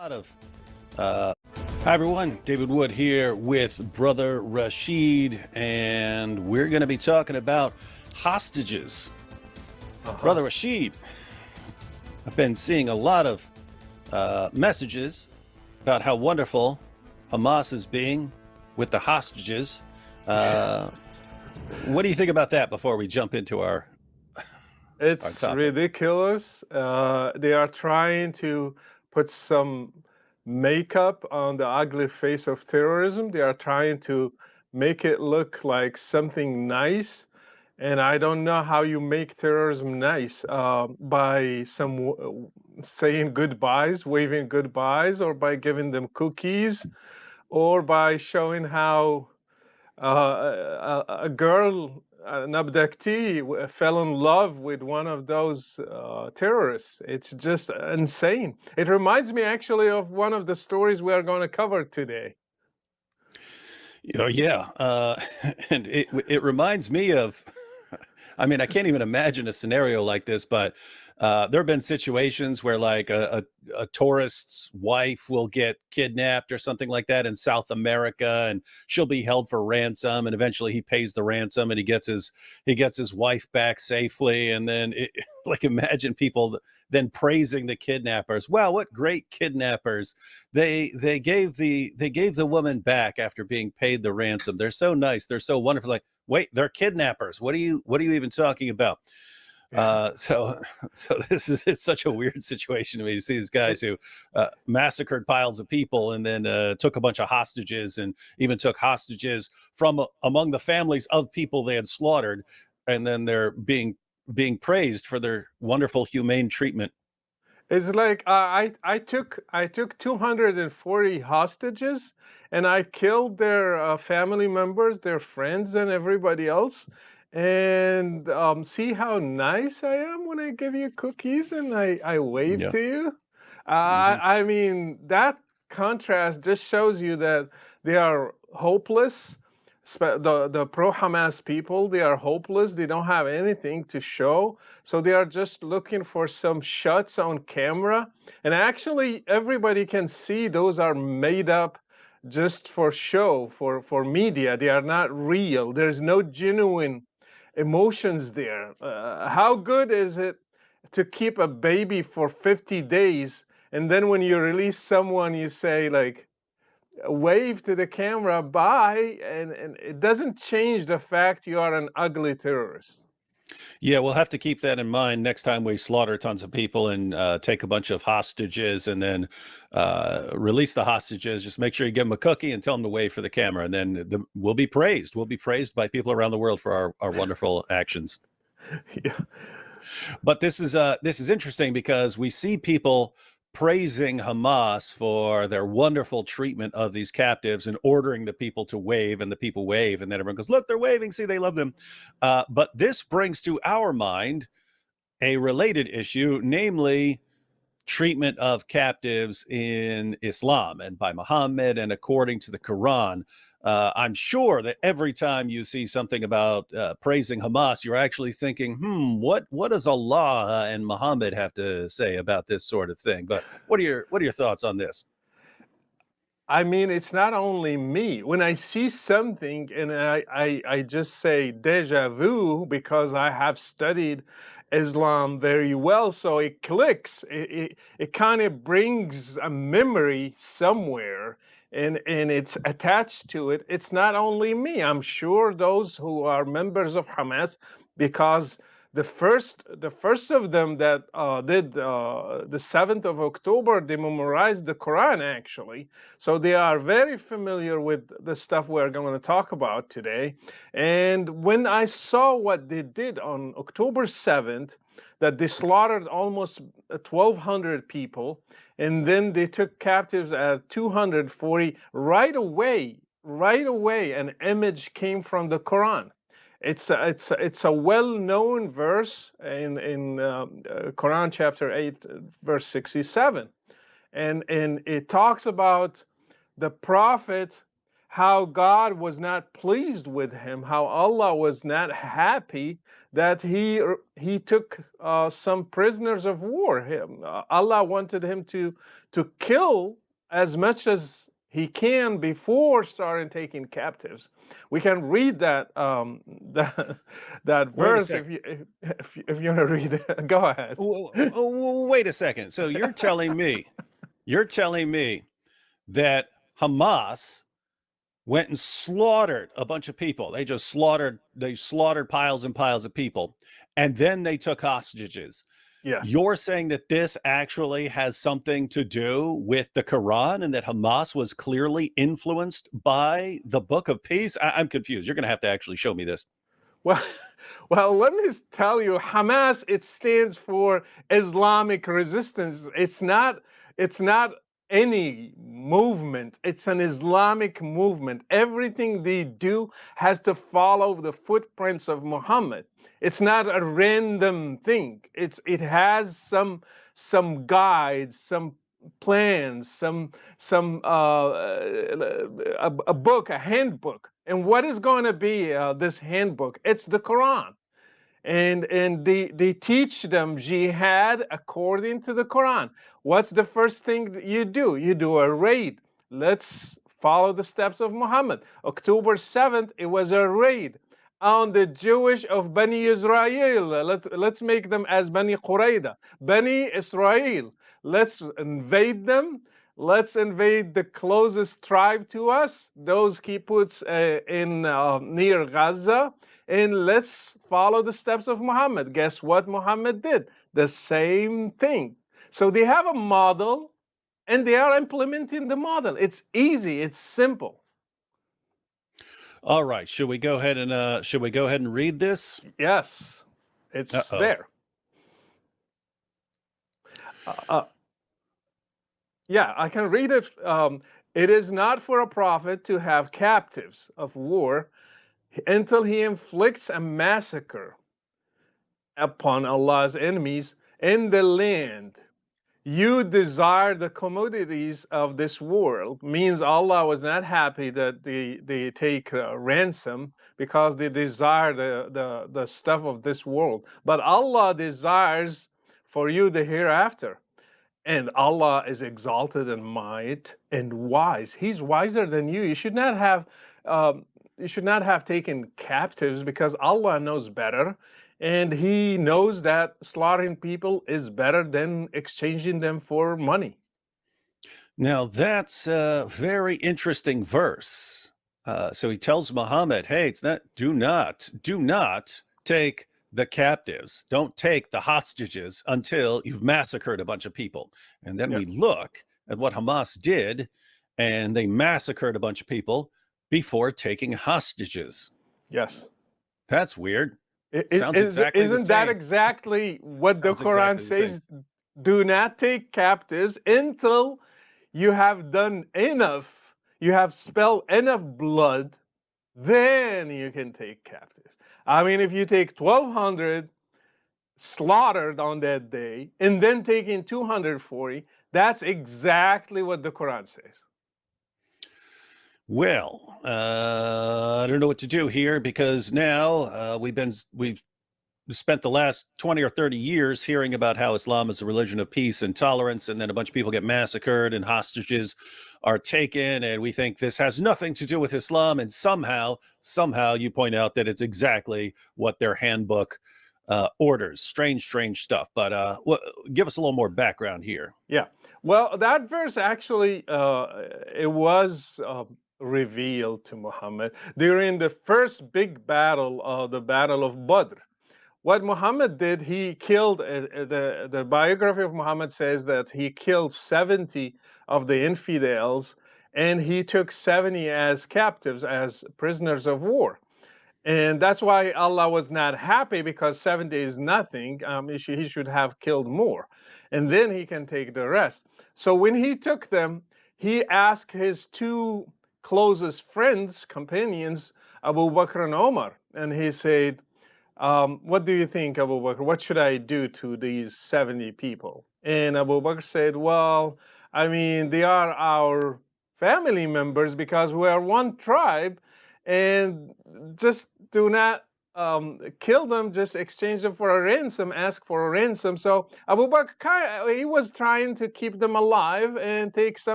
Lot of Hi everyone, David Wood here with Brother Rashid, and we're going to be talking about hostages. Brother Rashid, I've been seeing a lot of messages about how wonderful Hamas is being with the hostages. What do you think about that before we jump into our It's topic? ridiculous. They are trying to put some makeup on the ugly face of terrorism. They are trying to make it look like something nice. And I don't know how you make terrorism nice by saying goodbyes, waving goodbyes, or by giving them cookies, or by showing how a girl, an abductee, fell in love with one of those terrorists. It's just insane. It reminds me actually of one of the stories we are going to cover today. Yeah, and it reminds me of. I mean, I can't even imagine a scenario like this, but there have been situations where, like, a tourist's wife will get kidnapped or something like that in South America, and she'll be held for ransom, and eventually he pays the ransom, and he gets his wife back safely, and then like, imagine people then praising the kidnappers. Wow, what great kidnappers! They gave the woman back after being paid the ransom. They're so nice. They're so wonderful. Like, wait, they're kidnappers. What are you even talking about? Yeah. So so it's such a weird situation to me to see these guys who massacred piles of people and then took a bunch of hostages and even took hostages from among the families of people they had slaughtered, and then they're being praised for their wonderful humane treatment. It's like I took 240 hostages, and I killed their family members, their friends, and everybody else. And see how nice I am when I give you cookies and I wave Yeah. to you. Hmm. I mean, that contrast just shows you that they are hopeless. The pro Hamas people, they are hopeless. They don't have anything to show, so they are just looking for some shots on camera. And actually, everybody can see those are made up just for show, for media. They are not real. There's no genuine emotions there. How good is it to keep a baby for 50 days, and then when you release someone, you say, like, wave to the camera, bye, and it doesn't change the fact you are an ugly terrorist. Yeah, we'll have to keep that in mind next time we slaughter tons of people and take a bunch of hostages and then release the hostages. Just make sure you give them a cookie and tell them to wait for the camera, and then we'll be praised. We'll be praised by people around the world for our wonderful actions. Yeah. But this is interesting because we see people praising Hamas for their wonderful treatment of these captives and ordering the people to wave, and the people wave, and then everyone goes, "Look, they're waving. See, they love them." But this brings to our mind a related issue, namely treatment of captives in Islam and by Muhammad and according to the Quran. I'm sure that every time you see something about praising Hamas, you're actually thinking, what does Allah and Muhammad have to say about this sort of thing? But what are your thoughts on this? I mean, it's not only me. When I see something and I just say deja vu because I have studied Islam very well, so it clicks. It kind of brings a memory somewhere, and it's attached to it. It's not only me. I'm sure those who are members of Hamas, because the first of them that did the 7th of October, they memorized the Quran actually, so they are very familiar with the stuff we're going to talk about today. And when I saw what they did on October 7th, that they slaughtered almost 1,200 people, and then they took captives at 240, right away, an image came from the Quran. It's a well-known verse in Quran chapter 8, verse 67, and it talks about the prophet how God was not pleased with him, how Allah was not happy that he took some prisoners of war. Allah wanted him to kill as much as he can before starting taking captives. We can read that that Wait a verse second. if you want to read it. Go ahead. Wait a second. So you're telling me that Hamas went and slaughtered a bunch of people. They slaughtered piles and piles of people, and then they took hostages. Yes. You're saying that this actually has something to do with the Quran and that Hamas was clearly influenced by the Book of Peace? I'm confused. You're going to have to actually show me this. Well, well, let me tell you, Hamas, it stands for Islamic resistance. It's not any movement. It's an Islamic movement. Everything they do has to follow the footprints of Muhammad. It's not a random thing. It has some guides, some plans, a book, a handbook. And what is going to be this handbook? It's the Quran, and they teach them jihad according to the Quran. What's the first thing that you do? You do a raid. Let's follow the steps of Muhammad. October 7th, it was a raid on the Jewish of Bani Israel. Let's make them as Bani Qurayda, Bani Israel. Let's invade them. Let's invade the closest tribe to us, those kibbutzim in near Gaza, and let's follow the steps of Muhammad. Guess what Muhammad did? The same thing. So they have a model, and they are implementing the model. It's easy. It's simple. All right, should we go ahead and read this? Yes, it's Uh-oh. there. Uh, yeah, I can read it. It is not for a prophet to have captives of war until he inflicts a massacre upon Allah's enemies in the land. You desire the commodities of this world, means Allah was not happy that they take ransom because they desire the stuff of this world. But Allah desires for you the hereafter. And Allah is exalted in might and wise. He's wiser than you. Um, you should not have taken captives because Allah knows better, and He knows that slaughtering people is better than exchanging them for money. Now that's a very interesting verse. So he tells Muhammad, "Hey, do not take the captives. Don't take the hostages until you've massacred a bunch of people." And then we Yes. look at what Hamas did, and they massacred a bunch of people before taking hostages. Yes. That's weird. Sounds exactly the Isn't that same. exactly what the Sounds Quran exactly the same. says? Do not take captives until you have done enough, you have spilled enough blood, then you can take captives. I mean, if you take 1,200 slaughtered on that day and then taking 240, that's exactly what the Quran says. Well, I don't know what to do here because now we've spent the last 20 or 30 years hearing about how Islam is a religion of peace and tolerance, and then a bunch of people get massacred and hostages are taken, and we think this has nothing to do with Islam, and somehow you point out that it's exactly what their handbook orders. Strange stuff. But give us a little more background here. Yeah. Well, that verse actually it was revealed to Muhammad during the first big battle, the Battle of Badr. What Muhammad did, he killed. The biography of Muhammad says that he killed 70 of the infidels, and he took 70 as captives, as prisoners of war. And that's why Allah was not happy because 70 is nothing. He should have killed more. And then he can take the rest. So when he took them, he asked his two closest friends, companions, Abu Bakr and Omar. And he said, what do you think, Abu Bakr? What should I do to these 70 people? And Abu Bakr said, well, I mean, they are our family members because we are one tribe, and just do not kill them, just exchange them for a ransom, ask for a ransom. So Abu Bakr, he was trying to keep them alive and take some